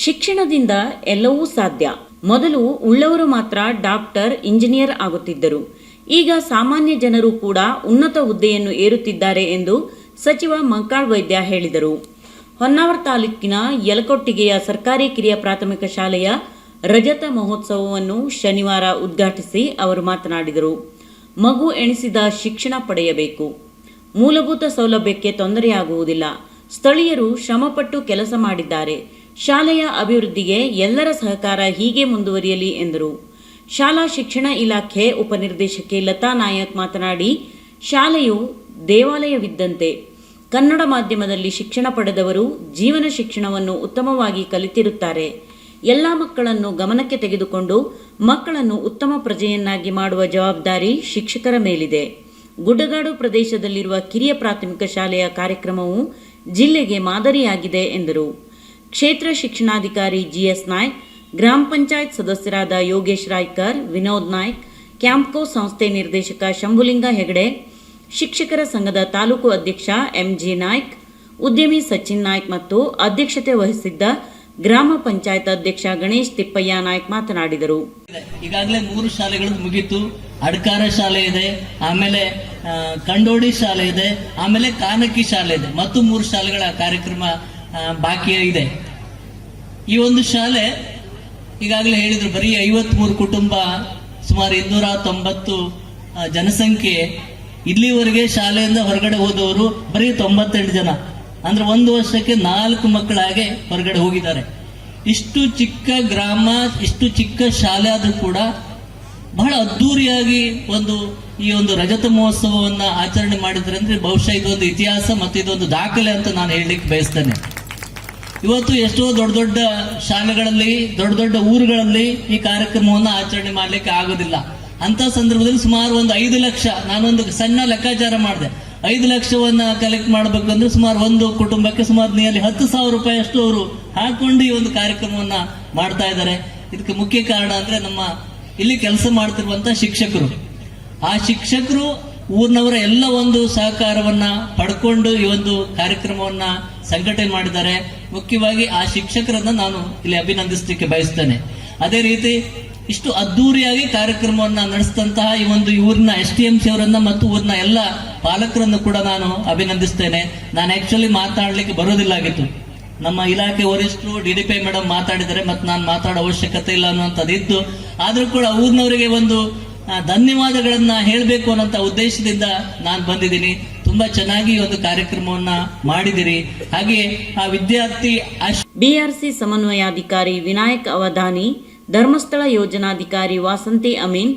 ಶಿಕ್ಷಣದಿಂದ ಎಲ್ಲವೂ ಸಾಧ್ಯ. ಮೊದಲು ಉಳ್ಳವರು ಮಾತ್ರ ಡಾಕ್ಟರ್, ಇಂಜಿನಿಯರ್ ಆಗುತ್ತಿದ್ದರು. ಈಗ ಸಾಮಾನ್ಯ ಜನರು ಕೂಡ ಉನ್ನತ ಹುದ್ದೆಯನ್ನು ಏರುತ್ತಿದ್ದಾರೆ ಎಂದು ಸಚಿವ ಮಂಕಾಳ್ ವೈದ್ಯ ಹೇಳಿದರು. ಹೊನ್ನಾವರ ತಾಲೂಕಿನ ಯಲಕೊಟ್ಟಿಗೆಯ ಸರ್ಕಾರಿ ಕಿರಿಯ ಪ್ರಾಥಮಿಕ ಶಾಲೆಯ ರಜತ ಮಹೋತ್ಸವವನ್ನು ಶನಿವಾರ ಉದ್ಘಾಟಿಸಿ ಅವರು ಮಾತನಾಡಿದರು. ಮಗು ಎಣಿಸಿದ ಶಿಕ್ಷಣ ಪಡೆಯಬೇಕು. ಮೂಲಭೂತ ಸೌಲಭ್ಯಕ್ಕೆ ತೊಂದರೆಯಾಗುವುದಿಲ್ಲ. ಸ್ಥಳೀಯರು ಶ್ರಮಪಟ್ಟು ಕೆಲಸ ಮಾಡಿದ್ದಾರೆ. ಶಾಲೆಯ ಅಭಿವೃದ್ಧಿಗೆ ಎಲ್ಲರ ಸಹಕಾರ ಹೀಗೆ ಮುಂದುವರಿಯಲಿ ಎಂದರು. ಶಾಲಾ ಶಿಕ್ಷಣ ಇಲಾಖೆ ಉಪನಿರ್ದೇಶಕಿ ಲತಾ ನಾಯಕ್ ಮಾತನಾಡಿ, ಶಾಲೆಯು ದೇವಾಲಯವಿದ್ದಂತೆ. ಕನ್ನಡ ಮಾಧ್ಯಮದಲ್ಲಿ ಶಿಕ್ಷಣ ಪಡೆದವರು ಜೀವನ ಶಿಕ್ಷಣವನ್ನು ಉತ್ತಮವಾಗಿ ಕಲಿತಿರುತ್ತಾರೆ. ಎಲ್ಲ ಮಕ್ಕಳನ್ನು ಗಮನಕ್ಕೆ ತೆಗೆದುಕೊಂಡು ಮಕ್ಕಳನ್ನು ಉತ್ತಮ ಪ್ರಜೆಯನ್ನಾಗಿ ಮಾಡುವ ಜವಾಬ್ದಾರಿ ಶಿಕ್ಷಕರ ಮೇಲಿದೆ. ಗುಡ್ಡಗಾಡು ಪ್ರದೇಶದಲ್ಲಿರುವ ಕಿರಿಯ ಪ್ರಾಥಮಿಕ ಶಾಲೆಯ ಕಾರ್ಯಕ್ರಮವು ಜಿಲ್ಲೆಗೆ ಮಾದರಿಯಾಗಿದೆ ಎಂದರು. ಕ್ಷೇತ್ರ ಶಿಕ್ಷಣಾಧಿಕಾರಿ ಜಿಎಸ್ ನಾಯ್ಕ್, ಗ್ರಾಮ ಪಂಚಾಯತ್ ಸದಸ್ಯರಾದ ಯೋಗೇಶ್ ರಾಯ್ಕರ್, ವಿನೋದ್ ನಾಯ್ಕ್, ಕ್ಯಾಂಪ್ಕೋ ಸಂಸ್ಥೆ ನಿರ್ದೇಶಕ ಶಂಭುಲಿಂಗ ಹೆಗಡೆ, ಶಿಕ್ಷಕರ ಸಂಘದ ತಾಲೂಕು ಅಧ್ಯಕ್ಷ ಎಂಜಿ ನಾಯ್ಕ್, ಉದ್ಯಮಿ ಸಚಿನ್ ನಾಯ್ಕ್ ಮತ್ತು ಅಧ್ಯಕ್ಷತೆ ವಹಿಸಿದ್ದ ಗ್ರಾಮ ಪಂಚಾಯತ್ ಅಧ್ಯಕ್ಷ ಗಣೇಶ್ ತಿಪ್ಪಯ್ಯ ನಾಯ್ಕ್ ಮಾತನಾಡಿದರು. ಈಗಾಗಲೇ 3 ಶಾಲೆಗಳು ಮುಗಿತು. ಅಡ್ಕಾರ ಶಾಲೆ ಇದೆ, ಆಮೇಲೆ ಕಂಡೋಡಿ ಶಾಲೆ ಇದೆ, ಆಮೇಲೆ ಕಾನಕಿ ಶಾಲೆ ಇದೆ, ಮತ್ತು 3 ಶಾಲೆಗಳ ಕಾರ್ಯಕ್ರಮ ಬಾಕಿ ಇದೆ. ಈ ಒಂದು ಶಾಲೆ ಈಗಾಗಲೇ ಹೇಳಿದ್ರು, ಬರೀ 53 ಕುಟುಂಬ, ಸುಮಾರು 290 ಜನಸಂಖ್ಯೆ. ಇಲ್ಲಿವರೆಗೆ ಶಾಲೆಯಿಂದ ಹೊರಗಡೆ ಹೋದವರು ಬರೀ 98 ಜನ. ಅಂದ್ರೆ 1 ವರ್ಷಕ್ಕೆ 4 ಮಕ್ಕಳಾಗೆ ಹೊರಗಡೆ ಹೋಗಿದ್ದಾರೆ. ಇಷ್ಟು ಚಿಕ್ಕ ಗ್ರಾಮ, ಇಷ್ಟು ಚಿಕ್ಕ ಶಾಲೆ ಆದ್ರೂ ಕೂಡ ಬಹಳ ಅದ್ದೂರಿಯಾಗಿ ಈ ಒಂದು ರಜತ ಮಹೋತ್ಸವವನ್ನ ಆಚರಣೆ ಮಾಡಿದ್ರೆ ಅಂದ್ರೆ ಬಹುಶಃ ಇದೊಂದು ಇತಿಹಾಸ ಮತ್ತು ಇದೊಂದು ದಾಖಲೆ ಅಂತ ನಾನು ಹೇಳಲಿಕ್ಕೆ ಬಯಸ್ತೇನೆ. ಇವತ್ತು ಎಷ್ಟೋ ದೊಡ್ಡ ದೊಡ್ಡ ಶಾಲೆಗಳಲ್ಲಿ, ದೊಡ್ಡ ದೊಡ್ಡ ಊರುಗಳಲ್ಲಿ ಈ ಕಾರ್ಯಕ್ರಮವನ್ನು ಆಚರಣೆ ಮಾಡ್ಲಿಕ್ಕೆ ಆಗೋದಿಲ್ಲ. ಅಂತ ಸಂದರ್ಭದಲ್ಲಿ ಸುಮಾರು ಒಂದು 5 ಲಕ್ಷ, ನಾನೊಂದು ಸಣ್ಣ ಲೆಕ್ಕಾಚಾರ ಮಾಡಿದೆ, 5 ಲಕ್ಷವನ್ನ ಕಲೆಕ್ಟ್ ಮಾಡಬೇಕಂದ್ರೆ ಸುಮಾರು ಒಂದು ಕುಟುಂಬಕ್ಕೆ ಸುಮಾರು ನಿಯರ್ಲಿ 10,000 ರೂಪಾಯಿ ಅಷ್ಟು ಅವರು ಹಾಕೊಂಡು ಈ ಒಂದು ಕಾರ್ಯಕ್ರಮವನ್ನ ಮಾಡ್ತಾ ಇದ್ದಾರೆ. ಇದಕ್ಕೆ ಮುಖ್ಯ ಕಾರಣ ಅಂದ್ರೆ ನಮ್ಮ ಇಲ್ಲಿ ಕೆಲಸ ಮಾಡ್ತಿರುವಂತ ಶಿಕ್ಷಕರು. ಆ ಶಿಕ್ಷಕರು ಊರಿನವರ ಎಲ್ಲ ಒಂದು ಸಹಕಾರವನ್ನ ಪಡ್ಕೊಂಡು ಈ ಒಂದು ಕಾರ್ಯಕ್ರಮವನ್ನ ಸಂಘಟನೆ ಮಾಡಿದ್ದಾರೆ. ಮುಖ್ಯವಾಗಿ ಆ ಶಿಕ್ಷಕರನ್ನ ನಾನು ಇಲ್ಲಿ ಅಭಿನಂದಿಸಲಿಕ್ಕೆ ಬಯಸ್ತೇನೆ. ಅದೇ ರೀತಿ ಇಷ್ಟು ಅದ್ದೂರಿಯಾಗಿ ಕಾರ್ಯಕ್ರಮವನ್ನ ನಡೆಸಿದಂತಹ ಈ ಒಂದು ಊರಿನ STMC ಅವರನ್ನ ಮತ್ತು ಊರಿನ ಎಲ್ಲ ಪಾಲಕರನ್ನು ಕೂಡ ನಾನು ಅಭಿನಂದಿಸ್ತೇನೆ. ನಾನು ಆಕ್ಚುಲಿ ಮಾತಾಡ್ಲಿಕ್ಕೆ ಬರೋದಿಲ್ಲಾಗಿತ್ತು. ನಮ್ಮ ಇಲಾಖೆ ವರಿಷ್ಠರು DDP ಮೇಡಮ್ ಮಾತಾಡಿದರೆ ಮತ್ತು ನಾನು ಮಾತಾಡೋ ಅವಶ್ಯಕತೆ ಇಲ್ಲ ಅನ್ನುವಂಥದ್ದಿತ್ತು. ಆದ್ರೂ ಕೂಡ ಊರಿನವರಿಗೆ ಒಂದು ಧನ್ಯವಾದಗಳನ್ನ ಹೇಳಬೇಕು ಅನ್ನೋಂಥ ಉದ್ದೇಶದಿಂದ ನಾನು ಬಂದಿದ್ದೀನಿ. ತುಂಬಾ ಚೆನ್ನಾಗಿ ಒಂದು ಕಾರ್ಯಕ್ರಮವನ್ನ ಮಾಡಿದಿರಿ. ಹಾಗೆ ಆ ವಿದ್ಯಾರ್ಥಿ BRC ಸಮನ್ವಯಾಧಿಕಾರಿ ವಿನಾಯಕ್ ಅವಧಾನಿ, ಧರ್ಮಸ್ಥಳ ಯೋಜನಾಧಿಕಾರಿ Vasanthi Amin,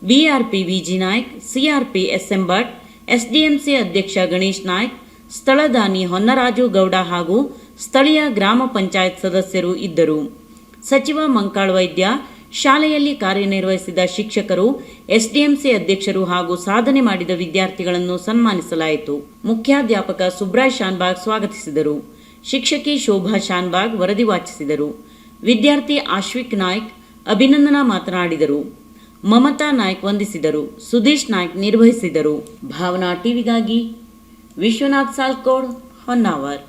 BRP VG Naik, CRP SM Bhat, SDMC ಅಧ್ಯಕ್ಷ ಗಣೇಶ್ ನಾಯ್ಕ್, ಸ್ಥಳದಾನಿ ಹೊನ್ನರಾಜು ಗೌಡ ಹಾಗೂ ಸ್ಥಳೀಯ ಗ್ರಾಮ ಪಂಚಾಯತ್ ಸದಸ್ಯರು ಇದ್ದರು. ಸಚಿವ ಮಂಕಾಳ್ ವೈದ್ಯ, ಶಾಲೆಯಲ್ಲಿ ಕಾರ್ಯನಿರ್ವಹಿಸಿದ ಶಿಕ್ಷಕರು, SDMC ಅಧ್ಯಕ್ಷರು ಹಾಗೂ ಸಾಧನೆ ಮಾಡಿದ ವಿದ್ಯಾರ್ಥಿಗಳನ್ನು ಸನ್ಮಾನಿಸಲಾಯಿತು. ಮುಖ್ಯಾಧ್ಯಾಪಕ ಸುಬ್ರಾಯ್ ಶಾನ್ಬಾಗ್ ಸ್ವಾಗತಿಸಿದರು. ಶಿಕ್ಷಕಿ ಶೋಭಾ ಶಾನ್ಬಾಗ್ ವರದಿ ವಾಚಿಸಿದರು. ವಿದ್ಯಾರ್ಥಿ ಆಶ್ವಿಕ್ ನಾಯ್ಕ್ ಅಭಿನಂದನಾ ಮಾತನಾಡಿದರು. ಮಮತಾ ನಾಯ್ಕ್ ವಂದಿಸಿದರು. ಸುಧೀಶ್ ನಾಯ್ಕ್ ನಿರ್ವಹಿಸಿದರು. ಭಾವನಾ ಟಿವಿಗಾಗಿ ವಿಶ್ವನಾಥ್ ಸಾಲ್ಕೋಡ್, ಹೊನ್ನಾವರ್.